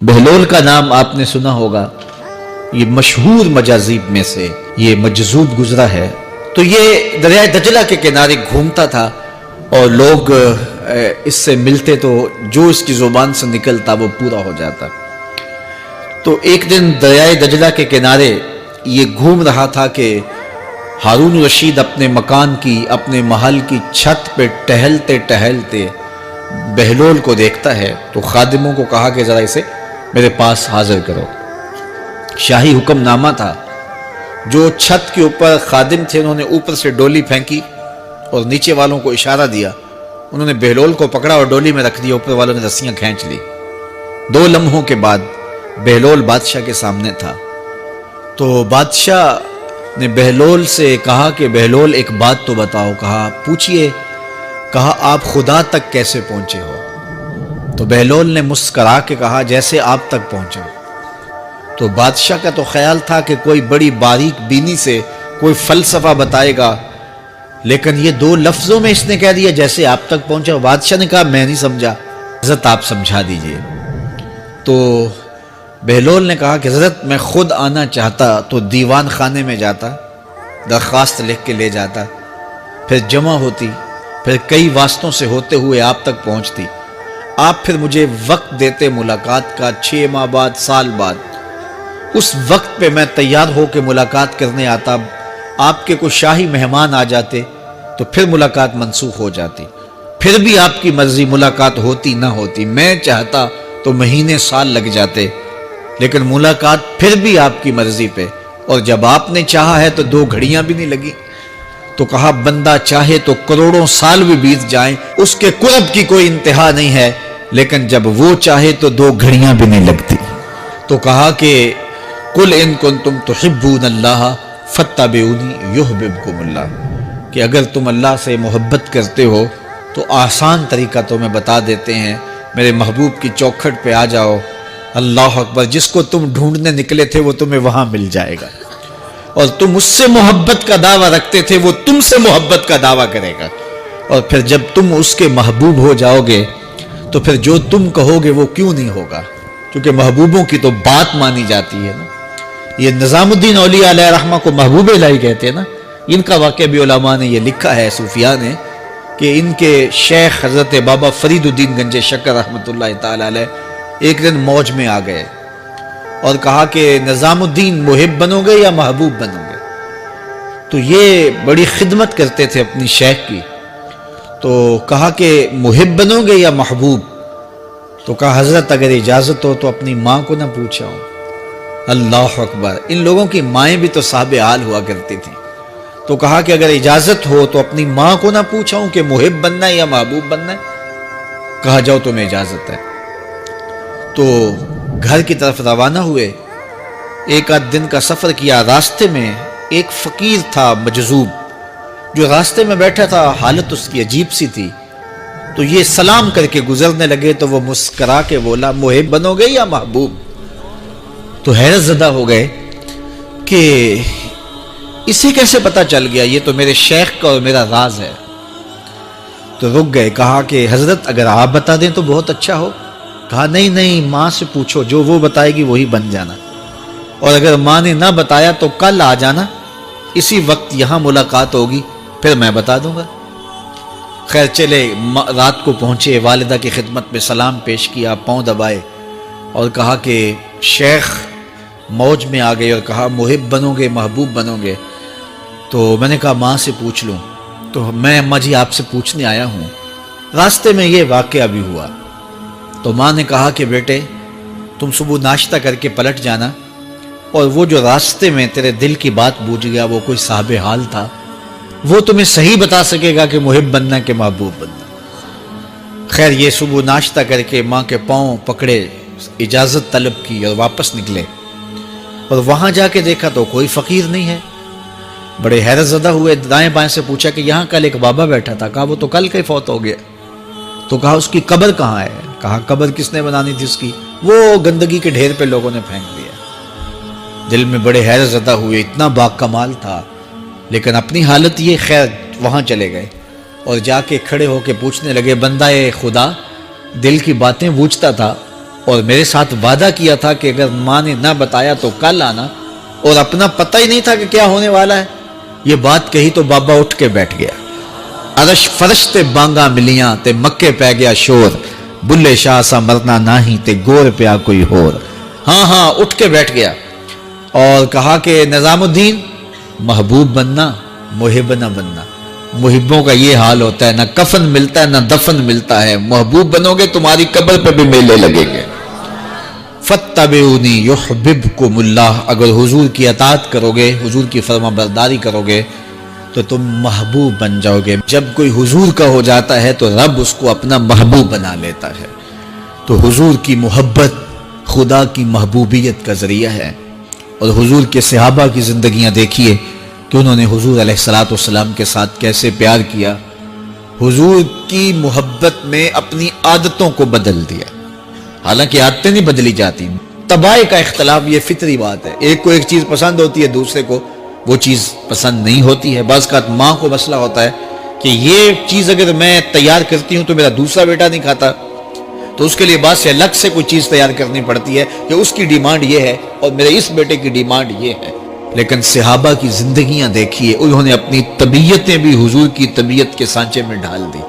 بہلول کا نام آپ نے سنا ہوگا، یہ مشہور مجاذیب میں سے یہ مجذوب گزرا ہے۔ تو یہ دریائے دجلہ کے کنارے گھومتا تھا اور لوگ اس سے ملتے تو جو اس کی زبان سے نکلتا وہ پورا ہو جاتا۔ تو ایک دن دریائے دجلہ کے کنارے یہ گھوم رہا تھا کہ ہارون رشید اپنے مکان کی، اپنے محل کی چھت پہ ٹہلتے ٹہلتے بہلول کو دیکھتا ہے، تو خادموں کو کہا کہ ذرا اسے میرے پاس حاضر کرو۔ شاہی حکم نامہ تھا۔ جو چھت کے اوپر خادم تھے انہوں نے اوپر سے ڈولی پھینکی اور نیچے والوں کو اشارہ دیا، انہوں نے بہلول کو پکڑا اور ڈولی میں رکھ دیا، اوپر والوں نے رسیاں کھینچ لی۔ 2 لمحوں کے بعد بہلول بادشاہ کے سامنے تھا۔ تو بادشاہ نے بہلول سے کہا کہ بہلول ایک بات تو بتاؤ، کہا پوچھئے، کہا آپ خدا تک کیسے پہنچے ہو؟ تو بہلول نے مسکرا کے کہا جیسے آپ تک پہنچا۔ تو بادشاہ کا تو خیال تھا کہ کوئی بڑی باریک بینی سے کوئی فلسفہ بتائے گا، لیکن یہ 2 لفظوں میں اس نے کہہ دیا جیسے آپ تک پہنچا۔ بادشاہ نے کہا میں نہیں سمجھا، حضرت آپ سمجھا دیجئے۔ تو بہلول نے کہا کہ حضرت میں خود آنا چاہتا تو دیوان خانے میں جاتا، درخواست لکھ کے لے جاتا، پھر جمع ہوتی، پھر کئی واسطوں سے ہوتے ہوئے آپ تک پہنچتی، آپ پھر مجھے وقت دیتے ملاقات کا، 6 ماہ بعد، سال بعد۔ اس وقت پہ میں تیار ہو کے ملاقات کرنے آتا، آپ کے کوئی شاہی مہمان آ جاتے تو پھر ملاقات منسوخ ہو جاتی، پھر بھی آپ کی مرضی ملاقات ہوتی نہ ہوتی، میں چاہتا تو مہینے سال لگ جاتے، لیکن ملاقات پھر بھی آپ کی مرضی پہ، اور جب آپ نے چاہا ہے تو 2 گھڑیاں بھی نہیں لگی۔ تو کہا بندہ چاہے تو کروڑوں سال بھی بیت جائیں، اس کے قرب کی کوئی انتہا نہیں ہے، لیکن جب وہ چاہے تو 2 گھڑیاں بھی نہیں لگتی۔ تو کہا کہ قل ان کنتم تحبون اللہ فاتبعونی یحببکم اللہ، کہ اگر تم اللہ سے محبت کرتے ہو تو آسان طریقہ تمہیں بتا دیتے ہیں، میرے محبوب کی چوکھٹ پہ آ جاؤ، اللہ اکبر، جس کو تم ڈھونڈنے نکلے تھے وہ تمہیں وہاں مل جائے گا، اور تم اس سے محبت کا دعویٰ رکھتے تھے وہ تم سے محبت کا دعویٰ کرے گا، اور پھر جب تم اس کے محبوب ہو جاؤ گے تو پھر جو تم کہو گے وہ کیوں نہیں ہوگا، کیونکہ محبوبوں کی تو بات مانی جاتی ہے نا۔ یہ نظام الدین اولیاء علیہ رحمہ کو محبوب الہی کہتے ہیں نا۔ ان کا واقعہ بھی علماء نے یہ لکھا ہے، صوفیاء نے، کہ ان کے شیخ حضرت بابا فرید الدین گنج شکر رحمۃ اللہ تعالی علیہ ایک دن موج میں آ گئے اور کہا کہ نظام الدین محب بنو گے یا محبوب بنو گے؟ تو یہ بڑی خدمت کرتے تھے اپنی شیخ کی، تو کہا کہ محب بنو گے یا محبوب؟ تو کہا حضرت اگر اجازت ہو تو اپنی ماں کو نہ پوچھاؤں۔ اللہ اکبر، ان لوگوں کی مائیں بھی تو صاحب حال ہوا کرتی تھیں۔ تو کہا کہ اگر اجازت ہو تو اپنی ماں کو نہ پوچھاؤں کہ محب بننا ہے یا محبوب بننا ہے؟ کہا جاؤ تمہیں اجازت ہے۔ تو گھر کی طرف روانہ ہوئے، 1 دن کا سفر کیا۔ راستے میں ایک فقیر تھا مجذوب، جو راستے میں بیٹھا تھا، حالت اس کی عجیب سی تھی، تو یہ سلام کر کے گزرنے لگے تو وہ مسکرا کے بولا محب بنو گے یا محبوب؟ تو حیرت زدہ ہو گئے کہ اسے کیسے پتا چل گیا، یہ تو میرے شیخ کا اور میرا راز ہے۔ تو رک گئے، کہا کہ حضرت اگر آپ بتا دیں تو بہت اچھا ہو۔ کہا نہیں ماں سے پوچھو، جو وہ بتائے گی وہی بن جانا، اور اگر ماں نے نہ بتایا تو کل آ جانا، اسی وقت یہاں ملاقات ہوگی، پھر میں بتا دوں گا۔ خیر چلے، رات کو پہنچے، والدہ کی خدمت میں سلام پیش کیا، پاؤں دبائے اور کہا کہ شیخ موج میں آ گئے اور کہا محب بنو گے محبوب بنو گے؟ تو میں نے کہا ماں سے پوچھ لوں۔ تو میں اماں جی آپ سے پوچھنے آیا ہوں، راستے میں یہ واقعہ بھی ہوا۔ تو ماں نے کہا کہ بیٹے تم صبح ناشتہ کر کے پلٹ جانا، اور وہ جو راستے میں تیرے دل کی بات بوجھ گیا وہ کوئی صاحب حال تھا، وہ تمہیں صحیح بتا سکے گا کہ محب بننا کہ محبوب بننا۔ خیر یہ صبح ناشتہ کر کے ماں کے پاؤں پکڑے، اجازت طلب کی اور واپس نکلے، اور وہاں جا کے دیکھا تو کوئی فقیر نہیں ہے۔ بڑے حیرت زدہ ہوئے، دائیں بائیں سے پوچھا کہ یہاں کل ایک بابا بیٹھا تھا، کہا وہ تو کل کا ہی فوت ہو گیا۔ تو کہا اس کی قبر کہاں ہے؟ کہا قبر کس نے بنانی تھی اس کی؟ وہ گندگی کے ڈھیر پہ لوگوں نے پھینک دیا۔ دل میں بڑے حیرت زدہ ہوئے، اتنا با کمال تھا، لیکن اپنی حالت یہ، خیر وہاں چلے گئے اور جا کے کھڑے ہو کے پوچھنے لگے بندہ خدا دل کی باتیں بوجھتا تھا، اور میرے ساتھ وعدہ کیا تھا کہ اگر ماں نے نہ بتایا تو کل آنا، اور اپنا پتہ ہی نہیں تھا کہ کیا ہونے والا ہے۔ یہ بات کہی تو بابا اٹھ کے بیٹھ گیا۔ عرش فرش تے بانگا ملیاں تے مکے پہ گیا شور، بلے شاہ سا مرنا ناہی تے گور پیا کوئی ہور۔ ہاں اٹھ کے بیٹھ گیا اور کہا کہ نظام الدین، محبوب بننا، محب نہ بننا۔ محبوں کا یہ حال ہوتا ہے، نہ کفن ملتا ہے نہ دفن ملتا ہے۔ محبوب بنو گے تمہاری قبر پہ بھی میلے لگیں گے۔ فَاتَّبِعُونِي يُحْبِبْكُمُ اللَّهُ، اگر حضور کی اطاعت کرو گے، حضور کی فرما برداری کرو گے تو تم محبوب بن جاؤ گے۔ جب کوئی حضور کا ہو جاتا ہے تو رب اس کو اپنا محبوب بنا لیتا ہے۔ تو حضور کی محبت خدا کی محبوبیت کا ذریعہ ہے۔ اور حضور کے صحابہ کی زندگیاں دیکھیے کہ انہوں نے حضور علیہ الصلوۃ والسلام کے ساتھ کیسے پیار کیا، حضور کی محبت میں اپنی عادتوں کو بدل دیا۔ حالانکہ عادتیں نہیں بدلی جاتی، طباع کا اختلاف یہ فطری بات ہے۔ ایک کو ایک چیز پسند ہوتی ہے، دوسرے کو وہ چیز پسند نہیں ہوتی ہے۔ بعض کا ماں کو مسئلہ ہوتا ہے کہ یہ چیز اگر میں تیار کرتی ہوں تو میرا دوسرا بیٹا نہیں کھاتا، تو اس کے لیے بعض سے الگ سے کوئی چیز تیار کرنی پڑتی ہے کہ اس کی ڈیمانڈ یہ ہے اور میرے اس بیٹے کی ڈیمانڈ یہ ہے۔ لیکن صحابہ کی زندگیاں دیکھیے، انہوں نے اپنی طبیعتیں بھی حضور کی طبیعت کے سانچے میں ڈھال دی۔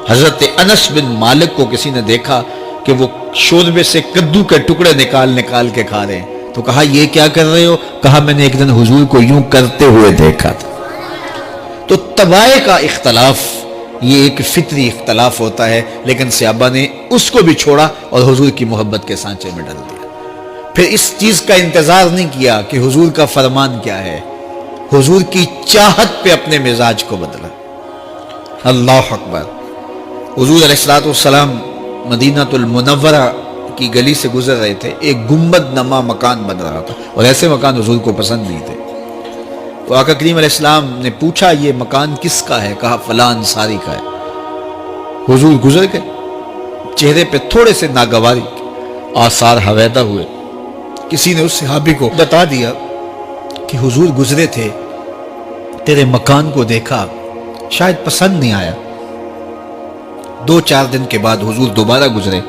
حضرت انس بن مالک کو کسی نے دیکھا کہ وہ شوربے سے کدو کے ٹکڑے نکال کے کھا رہے ہیں، تو کہا یہ کیا کر رہے ہو؟ کہا میں نے ایک دن حضور کو یوں کرتے ہوئے دیکھا تھا۔ تو طباع کا اختلاف یہ ایک فطری اختلاف ہوتا ہے، لیکن صحابہ نے اس کو بھی چھوڑا اور حضور کی محبت کے سانچے میں ڈال دیا۔ پھر اس چیز کا انتظار نہیں کیا کہ حضور کا فرمان کیا ہے، حضور کی چاہت پہ اپنے مزاج کو بدلا۔ اللہ اکبر۔ حضور علیہ الصلوۃ والسلام مدینہ المنورہ کی گلی سے گزر رہے تھے، ایک گنبد نما مکان بن رہا تھا، اور ایسے مکان حضور کو پسند نہیں تھے۔ تو آقا کریم علیہ السلام نے پوچھا یہ مکان کس کا ہے؟ کہا فلاں انصاری کا ہے۔ حضور گزر گئے، چہرے پہ تھوڑے سے ناگواری آثار حویدہ ہوئے۔ کسی نے اس صحابی کو بتا دیا کہ حضور گزرے تھے، تیرے مکان کو دیکھا، شاید پسند نہیں آیا۔ 2-4 دن کے بعد حضور دوبارہ گزرے،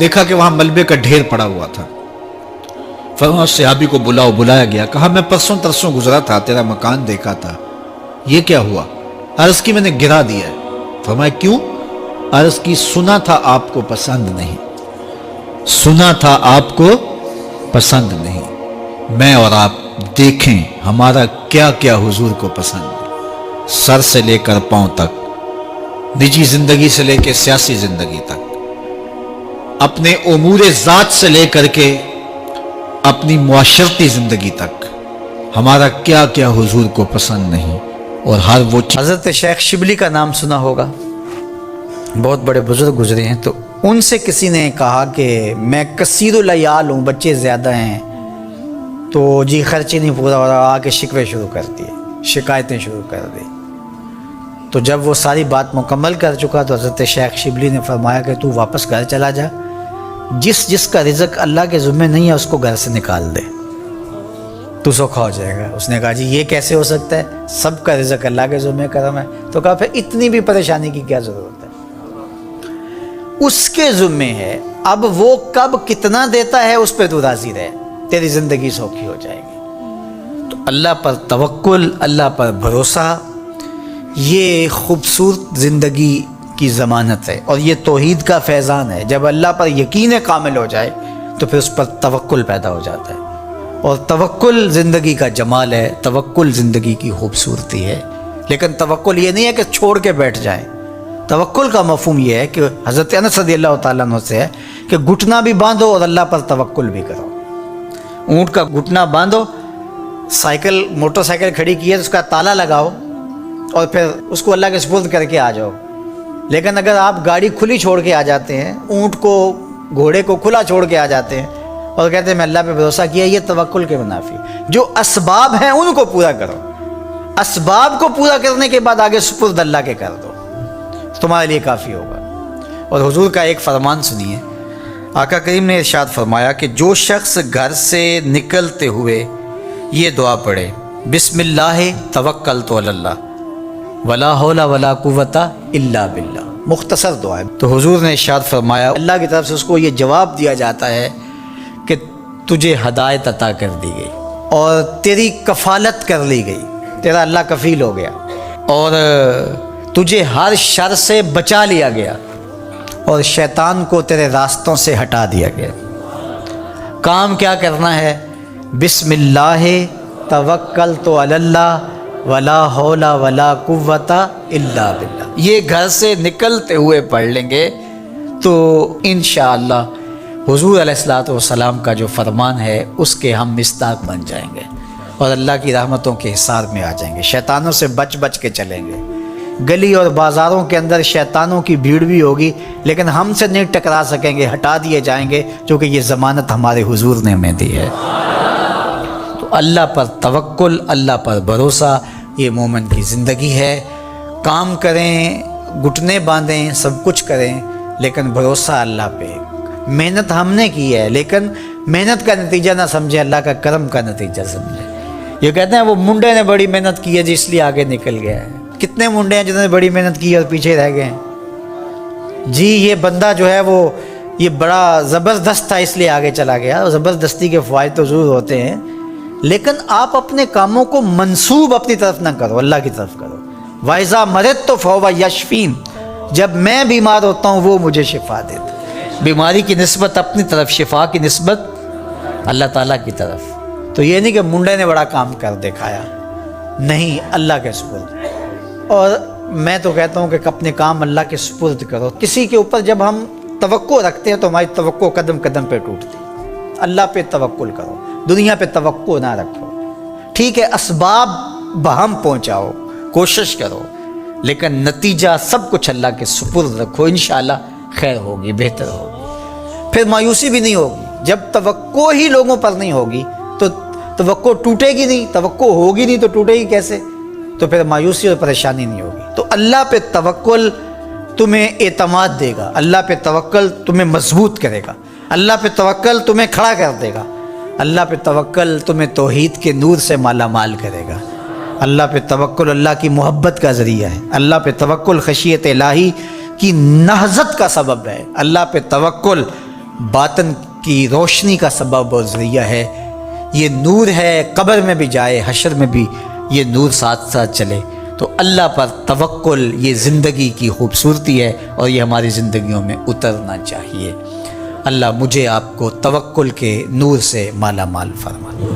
دیکھا کہ وہاں ملبے کا ڈھیر پڑا ہوا تھا۔ فرمایا صحابی کو بلایا گیا، کہا میں پرسوں ترسوں گزرا تھا، تیرا مکان دیکھا تھا، یہ کیا ہوا؟ عرض کی میں نے گرا دیا ہے۔ فرمایا کیوں؟ عرض کی سنا تھا آپ کو پسند نہیں، سنا تھا آپ کو پسند نہیں۔ میں اور آپ دیکھیں ہمارا کیا کیا حضور کو پسند ہے، سر سے لے کر پاؤں تک، نجی زندگی سے لے کے سیاسی زندگی تک، اپنے امور ذات سے لے کر کے اپنی معاشرتی زندگی تک، ہمارا کیا کیا حضور کو پسند نہیں۔ اور ہر وہ حضرت شیخ شبلی کا نام سنا ہوگا، بہت بڑے بزرگ گزرے ہیں، تو ان سے کسی نے کہا کہ میں کثیر العیال ہوں، بچے زیادہ ہیں، تو جی خرچے نہیں پورا ہو رہا، آ کے شکوے شروع کر دیے، شکایتیں شروع کر دی۔ تو جب وہ ساری بات مکمل کر چکا تو حضرت شیخ شبلی نے فرمایا کہ تو واپس گھر چلا جا، جس کا رزق اللہ کے ذمہ نہیں ہے اس کو گھر سے نکال دے، تو سوکھا ہو جائے گا۔ اس نے کہا جی یہ کیسے ہو سکتا ہے، سب کا رزق اللہ کے ذمہ کرم ہے۔ تو کہا پھر اتنی بھی پریشانی کی کیا ضرورت ہے، اس کے ذمہ ہے، اب وہ کب کتنا دیتا ہے اس پہ تو راضی رہے، تیری زندگی سوکھی ہو جائے گی۔ تو اللہ پر توکل، اللہ پر بھروسہ، یہ خوبصورت زندگی کی ضمانت ہے، اور یہ توحید کا فیضان ہے۔ جب اللہ پر یقین کامل ہو جائے تو پھر اس پر توکل پیدا ہو جاتا ہے، اور توکل زندگی کا جمال ہے، توکل زندگی کی خوبصورتی ہے۔ لیکن توکل یہ نہیں ہے کہ چھوڑ کے بیٹھ جائیں، توکل کا مفہوم یہ ہے کہ حضرت انس رضی اللہ تعالیٰ عنہ سے ہے کہ گھٹنا بھی باندھو اور اللہ پر توکل بھی کرو۔ اونٹ کا گھٹنا باندھو، موٹر سائیکل کھڑی کی ہے تو اس کا تالا لگاؤ اور پھر اس کو اللہ کے سپرد کر کے آ جاؤ۔ لیکن اگر آپ گاڑی کھلی چھوڑ کے آ جاتے ہیں، اونٹ کو گھوڑے کو کھلا چھوڑ کے آ جاتے ہیں اور کہتے ہیں میں اللہ پہ بھروسہ کیا، یہ توکل کے منافی۔ جو اسباب ہیں ان کو پورا کرو، اسباب کو پورا کرنے کے بعد آگے سپرد اللہ کے کر دو، تمہارے لیے کافی ہوگا۔ اور حضور کا ایک فرمان سنیے، آقا کریم نے ارشاد فرمایا کہ جو شخص گھر سے نکلتے ہوئے یہ دعا پڑھے، بسم اللہ توکلت علی اللہ ولا حول ولا قوت الا باللہ، مختصر دعا ہے. تو حضور نے ارشاد فرمایا اللہ کی طرف سے اس کو یہ جواب دیا جاتا ہے کہ تجھے ہدایت عطا کر دی گئی اور تیری کفالت کر لی گئی، تیرا اللہ کفیل ہو گیا، اور تجھے ہر شر سے بچا لیا گیا اور شیطان کو تیرے راستوں سے ہٹا دیا گیا. کام کیا کرنا ہے؟ بسم اللہ توکلت علی اللہ ولا حول ولا قوت الا باللہ. یہ گھر سے نکلتے ہوئے پڑھ لیں گے تو انشاءاللہ حضور علیہ الصلوۃ والسلام کا جو فرمان ہے اس کے ہم مصداق بن جائیں گے اور اللہ کی رحمتوں کے حصار میں آ جائیں گے. شیطانوں سے بچ بچ کے چلیں گے. گلی اور بازاروں کے اندر شیطانوں کی بھیڑ بھی ہوگی لیکن ہم سے نہیں ٹکرا سکیں گے، ہٹا دیے جائیں گے کیونکہ یہ ضمانت ہمارے حضور نے ہمیں دی ہے. تو اللہ پر توکل، اللہ پر بھروسہ، یہ مومن کی زندگی ہے. کام کریں، گھٹنے باندھیں، سب کچھ کریں لیکن بھروسہ اللہ پہ. محنت ہم نے کی ہے لیکن محنت کا نتیجہ نہ سمجھیں، اللہ کا کرم کا نتیجہ سمجھیں. یہ کہتے ہیں وہ منڈے نے بڑی محنت کی ہے جی اس لیے آگے نکل گیا ہے. کتنے منڈے ہیں جنہوں نے بڑی محنت کی اور پیچھے رہ گئے ہیں؟ جی یہ بندہ جو ہے وہ یہ بڑا زبردست تھا اس لیے آگے چلا گیا. اور زبردستی کے فوائد تو ضرور ہوتے ہیں لیکن آپ اپنے کاموں کو منسوب اپنی طرف نہ کرو، اللہ کی طرف کرو. وَإِذَا مَرِضْتُ فَهُوَ يَشْفِينِ. جب میں بیمار ہوتا ہوں وہ مجھے شفا دیتا. بیماری کی نسبت اپنی طرف، شفا کی نسبت اللہ تعالیٰ کی طرف. تو یہ نہیں کہ منڈے نے بڑا کام کر دکھایا، نہیں، اللہ کے سپرد. اور میں تو کہتا ہوں کہ اپنے کام اللہ کے سپرد کرو. کسی کے اوپر جب ہم توقع رکھتے ہیں تو ہماری توقع قدم قدم پہ ٹوٹتی. اللہ پہ توکل کرو، دنیا پہ توقع نہ رکھو. ٹھیک ہے اسباب بہم پہنچاؤ، کوشش کرو لیکن نتیجہ سب کچھ اللہ کے سپرد رکھو. انشاءاللہ خیر ہوگی، بہتر ہوگی. پھر مایوسی بھی نہیں ہوگی. جب توقع ہی لوگوں پر نہیں ہوگی تو توقع ٹوٹے گی نہیں، توقع ہوگی نہیں تو ٹوٹے گی کیسے؟ تو پھر مایوسی اور پریشانی نہیں ہوگی. تو اللہ پہ توکل تمہیں اعتماد دے گا، اللہ پہ توکل تمہیں مضبوط کرے گا، اللہ پہ توکل تمہیں کھڑا کر دے گا، اللہ پہ توکل تمہیں توحید کے نور سے مالا مال کرے گا. اللہ پہ توکل اللہ کی محبت کا ذریعہ ہے. اللہ پہ توکل خشیت الہی کی نہضت کا سبب ہے. اللہ پہ توکل باطن کی روشنی کا سبب اور ذریعہ ہے. یہ نور ہے، قبر میں بھی جائے، حشر میں بھی یہ نور ساتھ ساتھ چلے. تو اللہ پر توکل یہ زندگی کی خوبصورتی ہے اور یہ ہماری زندگیوں میں اترنا چاہیے. اللہ مجھے آپ کو توکل کے نور سے مالا مال فرمائے.